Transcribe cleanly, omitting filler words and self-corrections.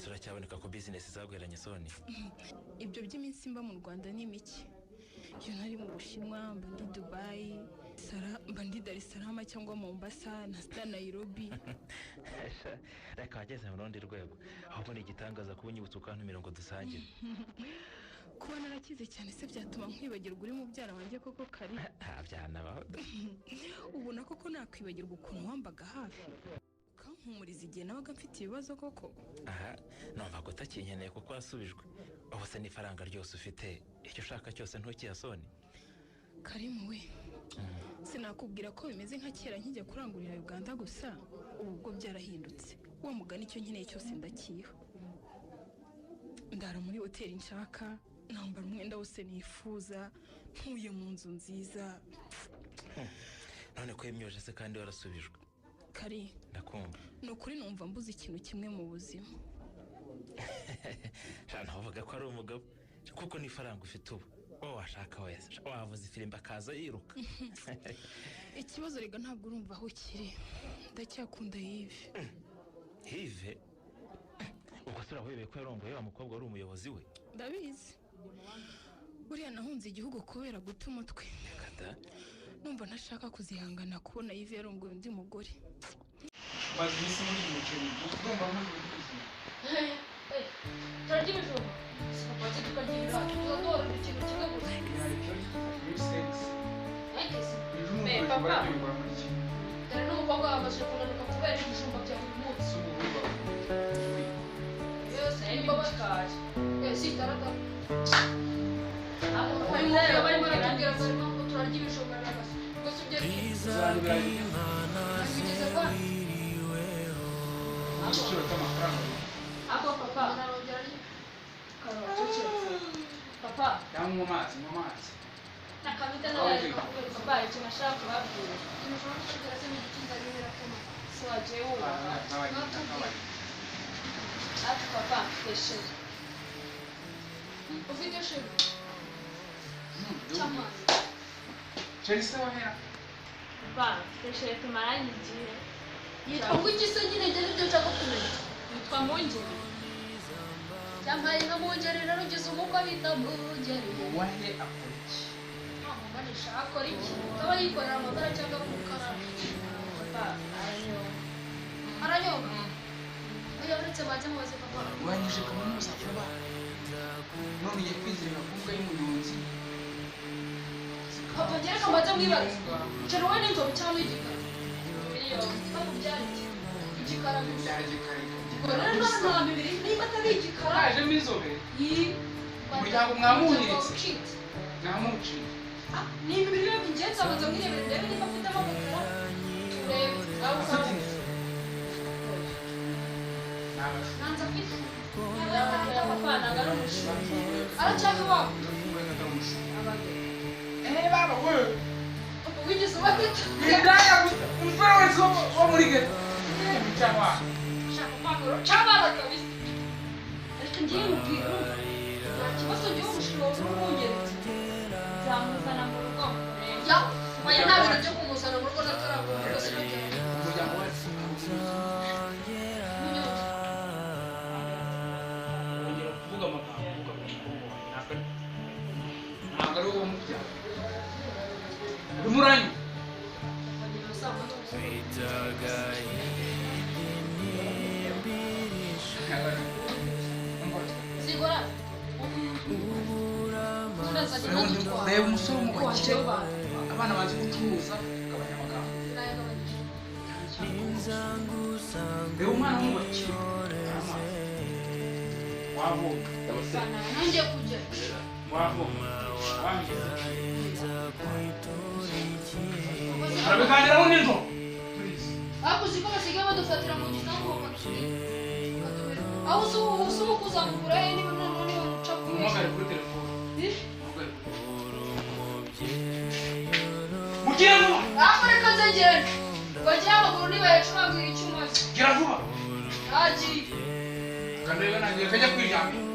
nose uracyaboneka ko business zagweranye Soni. Ibyo by'iminsi mba mu Rwanda ni miki. Iyo nari mu Bushinwa, mba ndi Dubai, mba ndi Dar es Salaam cyangwa Mombasa na Nairobi. Reka wageze mu rundi rwego. Ahubwo ni igitangaza kuba unyibutsa ukantumira ngo dusangire. Kuba narakize cyane se byatuma nkwibagirwa uri mu byara wanjye koko Kari. Byanabaho. Ubona koko nakwibagirwa ukuntu wambaga hafi. Kampumuriza igihe nabaga mfite ibibazo koko. Aha, numva ko utakinkeneye kuko wasubijwe. Ubu se n'ifaranga ryose ufite, icyo ushaka cyose ntukiyasoni. Karimu we. Sinakubwira ko bimeze nka kera nkijya kurangurira Uganda gusa, ubu bwo byarahindutse. Wa mugani icyo nkeneye cyose ndakiha. Ndara muri hoteli nshaka, nambara umwenda wose nifuza, ntuye mu nzu nziza. None ko yimyoje se kandi warasubijwe. Kari, ndakumva. Nukuri numva mbuze ikintu kimwe mu buzima. Shana uvuga ko ari umugabo kuko n'ifaranga ufite ubu. Washaka wese wavuze ifirimba kaza yiruka. Ikibazo rega ntabwo urumva aho kiri. Ndacyakunda Yves. Yves? Ubwo sura webeye ko yarongoye wa mukobwa ari umuyobozi we. Ndabizi. Buriya nahunze igihugu kubera guta umutwe. Kata. Numva ntashaka kuzihangana kubona Yves yarongoye undi mugore. Bazisi muri umuceri. Ugomba muri ubuzima. Tardi bijumba. Sipapati tukagira tudora ikintu kimwe gusa. Papa. Dore n'umukobwa wamaze kunanuka kubera ibijumba bya buri munsi. Yose ni babakaje. Si tarata. Hari mu bari baratubwira ko arimo ngo turarya ibijumba n'agasa. Gusa ibyo bigeze kwa. Igiciro cy'amafaranga. Ako papa. Papa. Mu mazi. Nakamita nawe papa icyo nashaka kubabwira. Nishobora kugira se n'igitinda rero kama. So aje uba. Ati papa keshe. Ufite shiri. Chama. Chelsea wahera. Papa, keshe tumaranye igihe. Yitwa kugisa nyine njye nibyo nshaka kumenya. Yitwa Mungeri. Cyambaye nka Mungeri rero ugize umukwe bita Mungeri. Wahe akuriki. Mama nishaka akora iki? Kaba yikorera amagara cyangwa umukara. Papa, aranyoba. Oya uretse baje mubaze papa. Wanyije kaminuza vuba. None ugiye kwizera kuvuga y'umunyonzi. Papa ngera kamaze mwibaza. Cero we n'inzobe cyangwa igikara. Papa byari igikara byagikara. Gorana nta bibiri niba atari igikara. Ajemo inzobe. Umuryango mwamuhiritse. Namuci. Ni bibiri by'ingenzi abanza mwirebera ndebe niba afite amaboko. Turebe. Nanza afite. Papa nagara umushi. Arachaka wako. Baba we. Papa wigeze batete. Ndaya umfana wo muri gete. Cyangwa Shaka makoro cyabara kabisa. Ariko ngiye mubwira. Kibazo cyo umushiro w'umungeretse. Zamuzana mu rugo. Ya, oya ntabwo cyo kumuzana mu rugo nataravuga rwose n'ibyo. umuryango wacu. Ongera kuvuga amagambo ntabwo ari uwo mubyaha. Umuranyi. Sigora. Reba umusore umubakire abana bazi gucuruza abanyamagambo. Reba umwana w'umubakire wabo Nongeye kujya. wabo arabiganiraho n'inzo. Ako siko basigaye badufatira mu gitambo bakatubwira. Aho usubu kuzamura niba none bamuca kuye. Umugare kuri telefone. Mugira vuba. Reka nzegere. Bagira amaguru nibayacuranga icyuma. Gira vuba. Agiye. Kandi rero nangiye kajya kwijyambira.